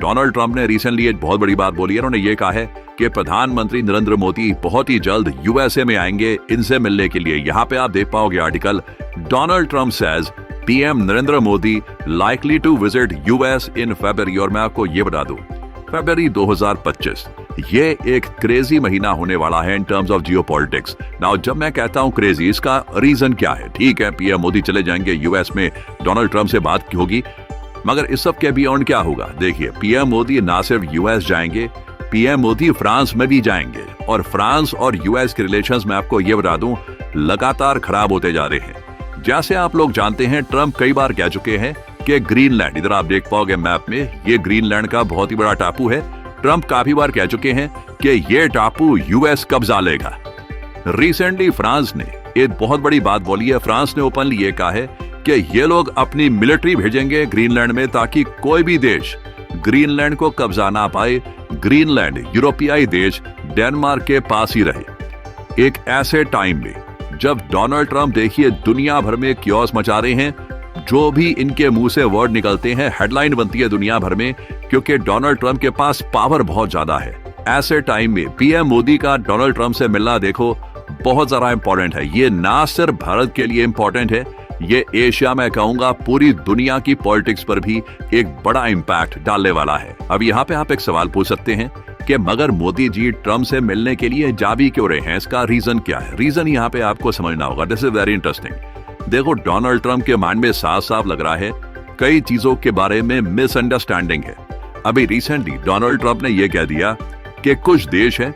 Donald Trump ने recently एक बहुत बड़ी बात बोली है। उन्होंने ये कहा है कि प्रधानमंत्री नरेंद्र मोदी बहुत ही जल्द यूएसए में आएंगे इनसे मिलने के लिए। यहाँ पे आप देख पाओगे article, Donald Trump says PM Narendra Modi likely to visit US in February. और मैं आपको ये बता दूं, फरवरी 2025 ये एक क्रेजी महीना होने वाला है in terms of geopolitics. Now जब मैं कहता हूं क्रेजी, इसका रीजन क्या है? ठीक है, पीएम मोदी चले जाएंगे यूएस में, डोनाल्ड ट्रंप से बात होगी, मगर इस सब के बियॉन्ड क्या होगा? देखिए, पीएम मोदी ना सिर्फ यूएस जाएंगे, पीएम मोदी फ्रांस में भी जाएंगे। और फ्रांस और यूएस के रिलेशंस में आपको ये बता दूं लगातार खराब होते जा रहे हैं। जैसे आप लोग जानते हैं, ट्रंप कई बार कह चुके हैं कि ग्रीनलैंड, इधर आप देख पाओगे मैप में, ये ग्रीनलैंड का बहुत ही बड़ा टापू है। ट्रंप काफी बार कह चुके हैं कि ये टापू यूएस कब्जा लेगा। रिसेंटली फ्रांस ने एक बहुत बड़ी बात बोली है। फ्रांस ने ओपनली ये कहा है कि ये लोग अपनी मिलिट्री भेजेंगे ग्रीनलैंड में ताकि कोई भी देश ग्रीनलैंड को कब्जा ना पाए। ग्रीनलैंड यूरोपियाई देश डेनमार्क के पास ही रहे। एक ऐसे टाइम में जब डोनाल्ड ट्रंप देखिए दुनिया भर में क्योस मचा रहे हैं, जो भी इनके मुंह से वर्ड निकलते हैं हेडलाइन बनती है दुनिया भर में, क्योंकि डोनाल्ड ट्रंप के पास पावर बहुत ज्यादा है। ऐसे टाइम में पीएम मोदी का डोनाल्ड ट्रंप से मिलना देखो बहुत ज्यादा इंपॉर्टेंट है। ये ना सिर्फ भारत के लिए इंपॉर्टेंट है, ये एशिया में कहूंगा पूरी दुनिया की पॉलिटिक्स पर भी एक बड़ा इंपैक्ट डालने वाला है। अब यहाँ पे आप एक सवाल पूछ सकते हैं कि मगर मोदी जी ट्रंप से मिलने के लिए जा भी क्यों रहे हैं? इसका रीजन क्या है? रीजन यहाँ पे आपको समझना होगा। This is very interesting. देखो, डोनाल्ड ट्रंप के माइंड में साफ साफ लग रहा है कई चीजों के बारे में मिसअंडरस्टैंडिंग है। अभी रिसेंटली डोनाल्ड ट्रंप ने यह कह दिया कि कुछ देश हैं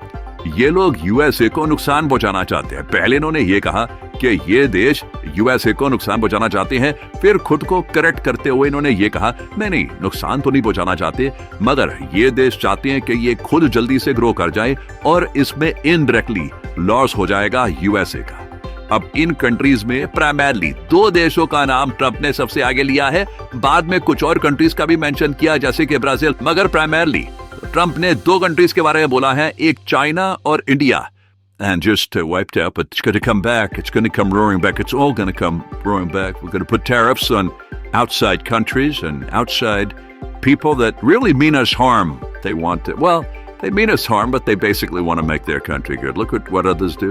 ये लोग यूएसए को नुकसान पहुंचाना चाहते हैं। पहले इन्होंने ये कहा कि ये देश यूएसए को नुकसान पहुंचाना चाहते हैं, फिर खुद को करेक्ट करते हुए इन्होंने ये कहा नहीं, नुकसान तो नहीं पहुंचाना चाहते, मगर ये देश चाहते हैं कि ये खुद जल्दी से ग्रो कर जाए और इसमें इनडायरेक्टली लॉस हो जाएगा यूएसए का। अब इन कंट्रीज में प्राइमरली दो देशों का नाम ट्रंप ने सबसे आगे लिया है, बाद में कुछ और कंट्रीज का भी मेंशन किया जैसे कि ब्राजील, मगर प्राइमरली ट्रंप ने दो कंट्रीज के बारे में बोला है, एक चाइना और India. And just wiped out, but it's going to come back. It's going to come roaring back. It's all going to come roaring back. We're going to put tariffs on outside countries and outside people that really mean us harm. They want to, well, they mean us harm, but they basically want to make their country good. Look at what others do.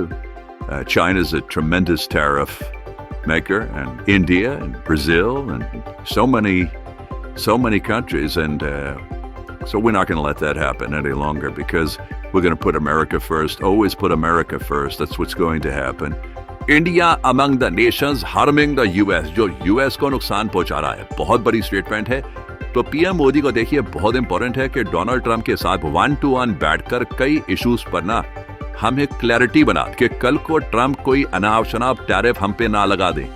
China's a tremendous tariff maker, and India and Brazil and so many countries. And so we're not going to let that happen any longer because we're going to put America first. Always put America first. That's what's going to happen. India among the nations harming the US, जो US को नुकसान पहुंचा रहा है, बहुत बड़ी statement है। तो पीएम मोदी को देखिए बहुत इंपॉर्टेंट है कि डोनाल्ड ट्रंप के साथ 1-to-1 बैठकर कई इश्यूज पर ना हम एक क्लैरिटी बना कि कल को ट्रंप कोई अनाप शनाप टैरिफ हम पे ना लगा दे।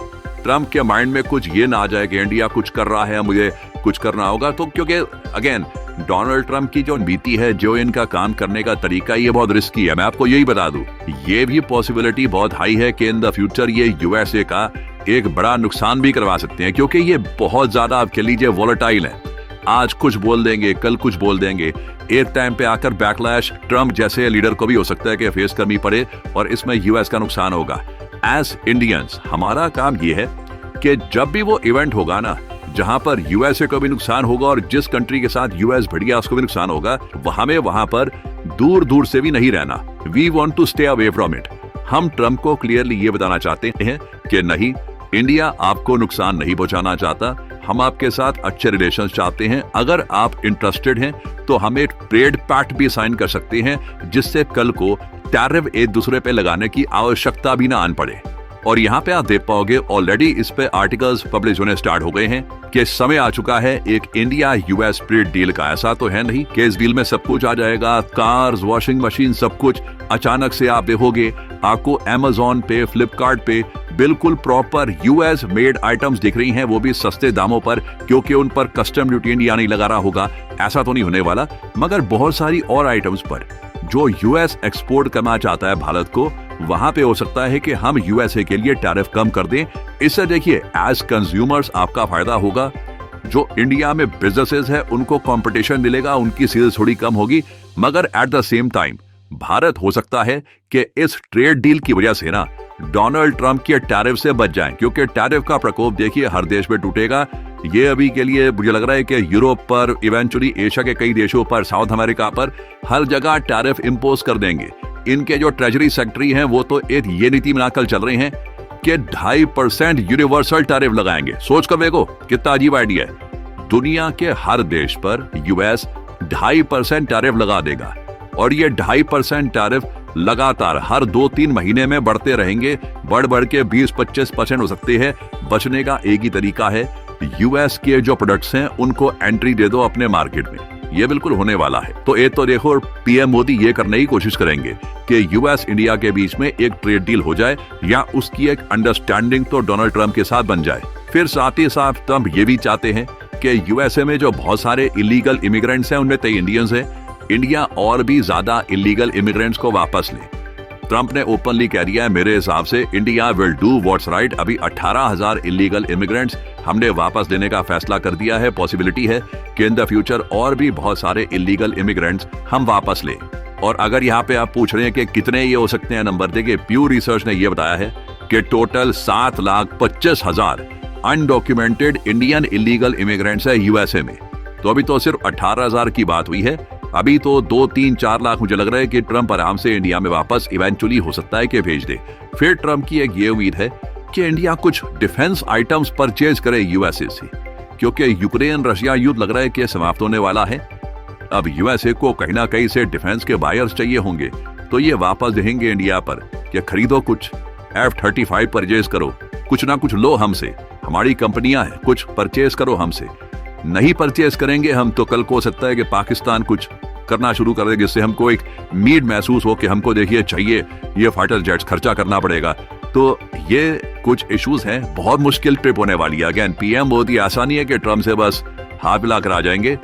ट्रंप के माइंड में कुछ ये ना आ जाए कि इंडिया कुछ कर रहा है, मुझे कुछ करना होगा। तो क्योंकि अगेन डोनाल्ड ट्रंप की जो नीति है, जो इनका काम करने का तरीका, ये बहुत रिस्की है। मैं आपको यही बता दूं, ये भी पॉसिबिलिटी बहुत हाई है कि इन द फ्यूचर ये यूएसए का एक बड़ा नुकसान भी करवा सकते हैं, क्योंकि ये बहुत ज्यादा आप कह लीजिए वोलेटाइल है। आज कुछ बोल देंगे, कल कुछ बोल देंगे। एक टाइम पे आकर बैकलैश ट्रंप जैसे लीडर को भी हो सकता है कि फेस करनी पड़े और इसमें यूएस का नुकसान होगा। एज इंडियंस हमारा काम ये है कि जब भी वो इवेंट होगा ना जहां पर यूएसए को भी नुकसान होगा और जिस कंट्री के साथ यूएस भिड़ गया उसको भी नुकसान होगा, वहां पर दूर दूर से भी नहीं रहना। We want to stay away from it. हम ट्रंप को क्लियरली ये बताना चाहते हैं कि नहीं, इंडिया आपको नुकसान नहीं पहुंचाना चाहता, हम आपके साथ अच्छे रिलेशंस चाहते हैं। अगर आप इंटरेस्टेड हैं तो हम एक ट्रेड पैक्ट भी साइन कर सकते हैं जिससे कल को टैरिफ एक दूसरे पे लगाने की आवश्यकता भी ना आन पड़े। और यहाँ पे आप देख पाओगे ऑलरेडी इस पे आर्टिकल्स पब्लिश होने स्टार्ट हो गए हैं कि समय आ चुका है एक इंडिया यूएस ट्रेड डील का। ऐसा तो है नहीं कि इस डील में सब कुछ आ जाएगा, कार्स, वॉशिंग मशीन, सब कुछ अचानक से आप देखोगे आपको अमेज़न पे, फ्लिपकार्ट पे बिल्कुल प्रॉपर यूएस मेड आइटम्स दिख रही हैं, वो भी सस्ते दामों पर, क्योंकि उन पर कस्टम ड्यूटी इंडिया नहीं लगा रहा होगा। ऐसा तो नहीं होने वाला, मगर बहुत सारी और आइटम्स पर जो यूएस एक्सपोर्ट करना चाहता है भारत को, वहां पे हो सकता है कि हम यूएसए के लिए टैरिफ कम कर दें। इससे देखिए एज कंज्यूमर्स आपका फायदा होगा, जो इंडिया में बिजनेसेस है उनको कंपटीशन मिलेगा, उनकी सेल्स थोड़ी कम होगी, मगर at the same time Bharat हो सकता है कि इस ट्रेड डील की वजह से ना डोनाल्ड ट्रंप के टैरिफ से बच जाएं, क्योंकि टैरिफ का प्रकोप देखिए हर देश में टूटेगा। ये अभी के लिए मुझे लग रहा है कि यूरोप पर, इवेंचुअली एशिया के कई देशों पर, साउथ अमेरिका पर हर जगह टैरिफ इंपोज कर देंगे। इनके जो ट्रेजरी सेक्रेटरी हैं वो तो एक ये नीति बनाकर चल रहे हैं कि 2.5% यूनिवर्सल टैरिफ लगाएंगे। सोच कर देखो कितना अजीब आइडिया है। दुनिया के हर देश पर यूएस 2.5% टैरिफ लगा देगा और ये 2.5% टैरिफ लगातार हर 2-3 महीने में बढ़ते रहेंगे। बढ़ के 20-25% हो सकते हैं। बचने का एक ही तरीका है, यूएस के जो प्रोडक्ट्स हैं उनको एंट्री दे दो अपने मार्केट में। ये बिल्कुल होने वाला है। तो एक तो देखो पीएम मोदी ये करने की कोशिश करेंगे कि यूएस इंडिया के बीच में एक ट्रेड डील हो जाए या उसकी एक अंडरस्टैंडिंग तो डोनाल्ड ट्रंप के साथ बन जाए। फिर साथ ही साथ ट्रंप ये भी चाहते हैं कि यूएसए में जो बहुत सारे इलीगल इमिग्रेंट्स हैं, उनमें कई इंडियंस हैं, इंडिया और भी ज्यादा इलीगल इमिग्रेंट्स को वापस ले। ट्रंप ने ओपनली कह दिया है, मेरे हिसाब से India will do what's right. अभी 18,000 इलीगल इमिग्रेंट्स हमने वापस देने का फैसला कर दिया है। पॉसिबिलिटी है कि इन द फ्यूचर और भी बहुत सारे इलीगल इमिग्रेंट्स हम वापस लें। और अगर यहाँ पे आप पूछ रहे हैं कि कितने ये हो सकते हैं नंबर, देखिए प्यू रिसर्च ने यह बताया है कि total 7,25,000 undocumented Indian illegal immigrants है यूएसए में। तो अभी तो सिर्फ 18,000 की बात हुई है। अभी तो 2-3-4 लाख मुझे लग रहा है कि ट्रंप आराम से इंडिया में वापस इवेंचुअली हो सकता है कि भेज दे। फिर ट्रंप की एक ये उम्मीद है कि इंडिया कुछ डिफेंस आइटम्स परचेज करे यूएसए से, क्योंकि यूक्रेन रशिया युद्ध लग रहा है कि समाप्त होने वाला है। अब यूएसए को कहीं ना कहीं से डिफेंस के बायर्स चाहिए होंगे, तो ये वापस देंगे इंडिया पर कि खरीदो कुछ F-35 परचेज करो, कुछ ना कुछ लो हमसे, हमारी कंपनियां हैं, कुछ परचेज करो हमसे। नहीं परचेज करेंगे हम तो कल को हो सकता है कि पाकिस्तान कुछ करना शुरू कर दे, जिससे हमको एक नीड महसूस हो कि हमको देखिए चाहिए ये फाइटर जेट्स, खर्चा करना पड़ेगा। तो ये कुछ इश्यूज हैं। बहुत मुश्किल ट्रिप होने वाली है। अगेन पीएम मोदी ऐसा नहीं है कि ट्रंप से बस हाथ मिलाकर आ जाएंगे।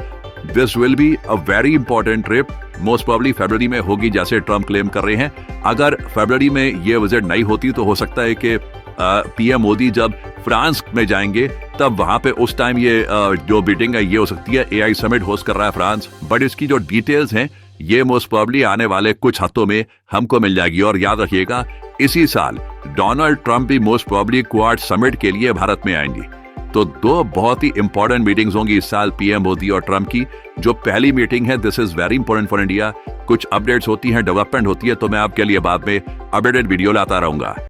This will be a very important trip. Most probably फरवरी में होगी जैसे ट्रंप क्लेम कर रहे हैं। अगर फरवरी में ये विजिट नहीं होती तो हो सकता है कि पीएम मोदी जब फ्रांस में जाएंगे तब वहां पे उस टाइम ये जो मीटिंग है ये हो सकती है। एआई समिट होस्ट कर रहा है फ्रांस, बट इसकी जो डिटेल्स हैं ये मोस्ट प्रोबेबली आने वाले कुछ हफ्तों में हमको मिल जाएगी। और याद रखिएगा इसी साल डोनाल्ड ट्रंप भी मोस्ट प्रोबेबली क्वाड समिट के लिए भारत में आएंगे। तो दो बहुत ही इंपॉर्टेंट मीटिंग्स होंगी इस साल पीएम मोदी और ट्रंप की। जो पहली मीटिंग है this is very important for India. कुछ अपडेट्स होती हैं, डेवलपमेंट होती है, तो मैं आपके लिए बाद में अपडेटेड वीडियो लाता रहूंगा।